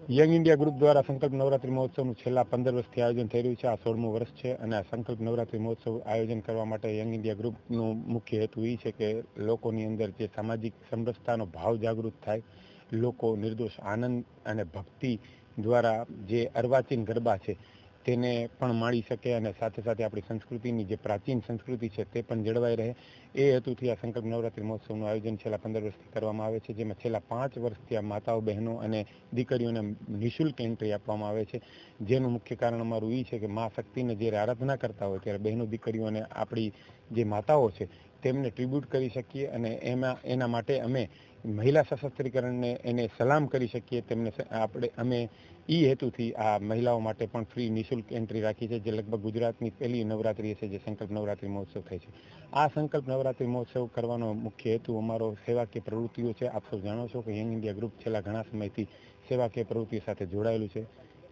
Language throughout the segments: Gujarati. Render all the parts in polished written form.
યંગ ઇન્ડિયા ગ્રુપ દ્વારા સંકલ્પ નવરાત્રી મહોત્સવનું છેલ્લા 15 વર્ષથી આયોજન થઈ રહ્યું છે. આ 16મું વર્ષ છે અને આ સંકલ્પ નવરાત્રી મહોત્સવ આયોજન કરવા માટે યંગ ઇન્ડિયા ગ્રુપનું મુખ્ય હેતુ એ છે કે લોકોની અંદર જે સામાજિક સમરસતાનો ભાવ જાગૃત થાય, લોકો નિર્દોષ આનંદ અને ભક્તિ દ્વારા જે અર્વાચીન ગરબા છે તેને પણ માણી શકે અને સાથે સાથે આપણી સંસ્કૃતિની જે પ્રાચીન સંસ્કૃતિ છે તે પણ જળવાઈ રહે. એ હેતુથી આ સંકલ્પ નવરાત્રી મહોત્સવનું આયોજન છેલ્લા 15 વર્ષથી કરવામાં આવે છે, જેમાં છેલ્લા 5 વર્ષથી આ માતાઓ, બહેનો અને દીકરીઓને નિઃશુલ્ક એન્ટ્રી આપવામાં આવે છે. જેનું મુખ્ય કારણ અમારું એ છે કે મા શક્તિને જ્યારે આરાધના કરતા હોય ત્યારે બહેનો, દીકરીઓને આપણી જે માતાઓ છે તેમને ટ્રિબ્યુટ કરી શકીએ અને એના માટે અમે મહિલા સશસ્ત્રીકરણને એને સલામ કરી શકીએ. તેમને અમે એ હેતુથી આ મહિલાઓ માટે પણ ફ્રી નિઃશુલ્ક એન્ટ્રી રાખી છે, જે લગભગ ગુજરાતની પહેલી નવરાત્રી છે જે સંકલ્પ નવરાત્રી મહોત્સવ થાય છે. આ સંકલ્પ નવરાત્રી મહોત્સવ કરવાનો મુખ્ય હેતુ અમારો સેવાકીય પ્રવૃત્તિઓ છે. આપ સૌ જાણો છો કે યંગ ઇન્ડિયા ગ્રુપ છેલ્લા ઘણા સમયથી સેવાકીય પ્રવૃત્તિઓ સાથે જોડાયેલું છે.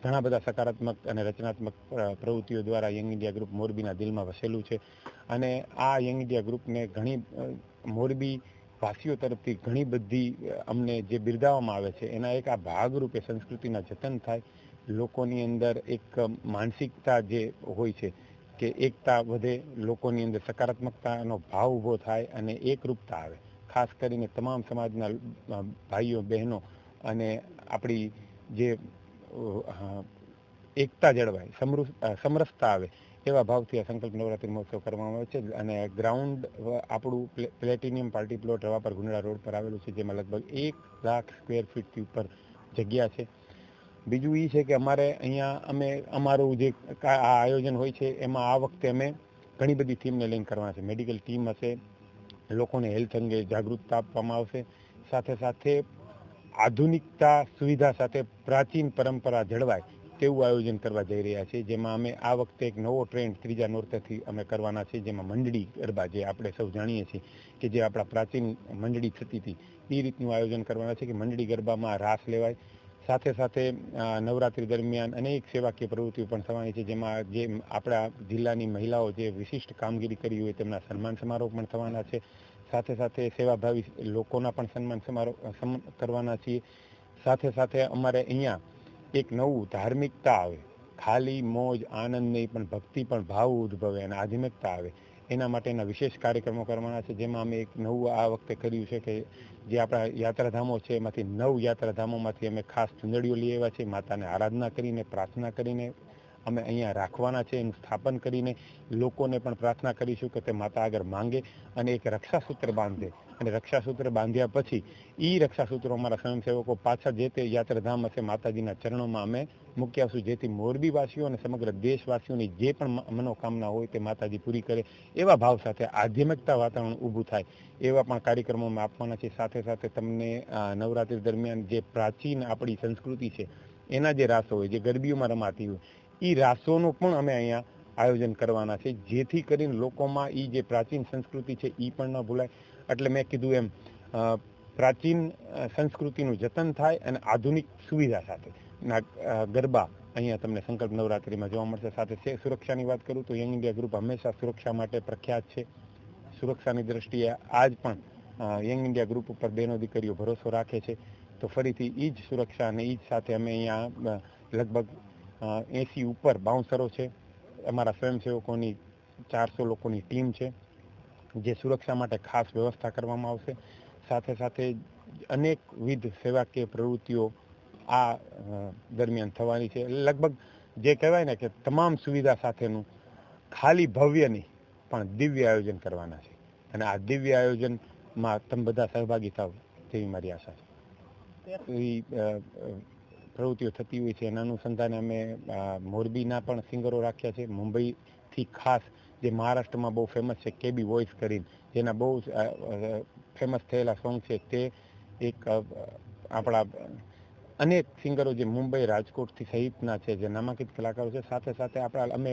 ઘણા બધા સકારાત્મક અને રચનાત્મક પ્રવૃત્તિઓ દ્વારા યંગ ઇન્ડિયા ગ્રુપ મોરબીના દિલમાં વસેલું છે અને આ યંગ ઇન્ડિયા ગ્રુપને ઘણી મોરબી વાસીઓ તરફથી ઘણી બધી અમને જે બિરદાવવામાં આવે છે એના એક આ ભાગરૂપે સંસ્કૃતિના જતન થાય, લોકોની અંદર એક માનસિકતા જે હોય છે કે એકતા વધે, લોકોની અંદર સકારાત્મકતાનો ભાવ ઊભો થાય અને એકરૂપતા આવે. ખાસ કરીને તમામ સમાજના ભાઈઓ, બહેનો અને આપણી જે એકતા જળવાય, સમરસતા આવે એવા ભાવથી આ સંકલ્પ નવરાત્રી મહોત્સવ કરવામાં આવે છે. અને ગ્રાઉન્ડ આપણું platinum party plot Ravapar Gundala road પર આવેલું છે, જેમાં લગભગ 1 લાખ સ્ક્વેર ફીટથી ઉપર જગ્યા છે. બીજું એ છે કે અમારે અહીંયા અમારું જે આ આયોજન હોય છે એમાં આ વખતે અમે ઘણી બધી થીમને લઈને કરવાના છે. મેડિકલ ટીમ હશે, લોકોને હેલ્થ અંગે જાગૃતતા આપવામાં આવશે, સાથે સાથે આધુનિકતા સુવિધા સાથે પ્રાચીન પરંપરા જળવાય તેવું આયોજન કરવા જઈ રહ્યા છે. જેમાં અમે આ વખતે એક નવો ટ્રેન્ડ ત્રીજા નોરતેથી અમે કરવાના છે, જેમાં મંડળી ગરબા, જે આપણે સૌ જાણીએ છીએ કે જે આપણા પ્રાચીન મંડળી થતી હતી એ રીતનું આયોજન કરવાના છે કે મંડળી ગરબામાં રાસ લેવાય. સાથે સાથે નવરાત્રી દરમિયાન અનેક સેવાકીય પ્રવૃત્તિઓ પણ થવાની છે, જેમાં જે આપણા જિલ્લાની મહિલાઓ જે વિશિષ્ટ કામગીરી કરી હોય તેમના સન્માન સમારોહ પણ થવાના છે. સાથે સાથે સેવાભાવી લોકોના પણ સન્માન સમારોહ કરવાના છીએ. સાથે સાથે અમારે અહીંયા એક નવું ધાર્મિકતા આવે, ખાલી મોજ આનંદ નહીં પણ ભક્તિ પણ ભાવ ઉદ્ભવે અને આધ્યાત્મિકતા આવે એના માટેના વિશેષ કાર્યક્રમો કરવાના છે. જેમાં અમે એક નવું આ વખતે કર્યું છે કે જે આપણા યાત્રાધામો છે એમાંથી 9 યાત્રાધામોમાંથી અમે ખાસ ચુંદડીઓ લઈ આવ્યા છે. માતાને આરાધના કરીને, પ્રાર્થના કરીને અમે અહીંયા રાખવાના છે. એનું સ્થાપન કરીને લોકોને પણ પ્રાર્થના કરીશું કે તે માતા આગળ માંગે અને એક રક્ષાસૂત્ર બાંધે અને રક્ષાસૂત્ર બાંધ્યા પછી એ રક્ષાસૂત્રો અમારા સ્વયંસેવકો પાછા જે તે યાત્રાધામ હશે માતાજીના ચરણોમાં અમે મૂકી આવશું, જેથી મોરબીવાસીઓ અને સમગ્ર દેશવાસીઓની જે પણ મનોકામના હોય તે માતાજી પૂરી કરે એવા ભાવ સાથે આધ્યાત્મિકતા વાતાવરણ ઊભું થાય એવા પણ કાર્યક્રમોમાં આપવાના છે. સાથે સાથે તમને નવરાત્રી દરમિયાન જે પ્રાચીન આપણી સંસ્કૃતિ છે એના જે રાસો હોય, જે ગરબીઓમાં રમાતી હોય, એ રાસોનું પણ અમે અહીંયા આયોજન કરવાના છે, જેથી કરીને લોકોમાં એ જે પ્રાચીન સંસ્કૃતિ છે એ પણ ન ભૂલાય. એટલે મેં કીધું એમ પ્રાચીન સંસ્કૃતિનું જતન થાય અને આધુનિક સુવિધા સાથે ગરબા અહીંયા તમને સંકલ્પ નવરાત્રિમાં જોવા મળશે. સાથે સુરક્ષાની વાત કરું તો યંગ ઇન્ડિયા ગ્રુપ હંમેશા સુરક્ષા માટે પ્રખ્યાત છે. સુરક્ષાની દ્રષ્ટિએ આજ પણ યંગ ઇન્ડિયા ગ્રુપ ઉપર બહેનો દીકરીઓ ભરોસો રાખે છે. તો ફરીથી એ જ સુરક્ષા અને એ જ સાથે અમે અહીંયા લગભગ 80 ઉપર બાઉન્સરો છે. અમારા સ્વયંસેવકોની 400 લોકોની ટીમ છે, જે સુરક્ષા માટે ખાસ વ્યવસ્થા કરવામાં આવશે. સાથે સાથે અનેકવિધ સેવાકીય પ્રવૃત્તિઓ આ દરમિયાન થવાની છે. લગભગ જે કહેવાય ને કે તમામ સુવિધા સાથેનું ખાલી ભવ્ય નહીં પણ દિવ્ય આયોજન કરવાના છે અને આ દિવ્ય આયોજનમાં તમે બધા સહભાગી થાવ તેવી મારી આશા છે. એવી પ્રવૃત્તિઓ થતી હોય છે. એના અનુસંધાને અમે મોરબીના પણ સિંગરો રાખ્યા છે. મુંબઈથી ખાસ જે મહારાષ્ટ્રમાં બહુ ફેમસ છે કેબી વોઇસ કરીને, જેના બહુ ફેમસ થયેલા સોંગ છે, તે એક આપણા અનેક સિંગરો જે મુંબઈ, રાજકોટથી સહિતના છે, જે નામાંકિત કલાકારો છે. સાથે સાથે અમે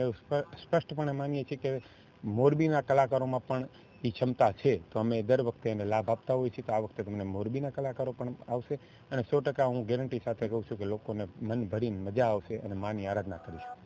સ્પષ્ટપણે માનીએ છીએ કે મોરબીના કલાકારોમાં પણ એ ક્ષમતા છે, તો અમે દર વખતે એને લાભ આપતા હોઈએ છીએ. તો આ વખતે તમને મોરબીના કલાકારો પણ આવશે અને 100% હું ગેરંટી સાથે કહું છું કે લોકોને મન ભરીને મજા આવશે અને માની આરાધના કરીશું.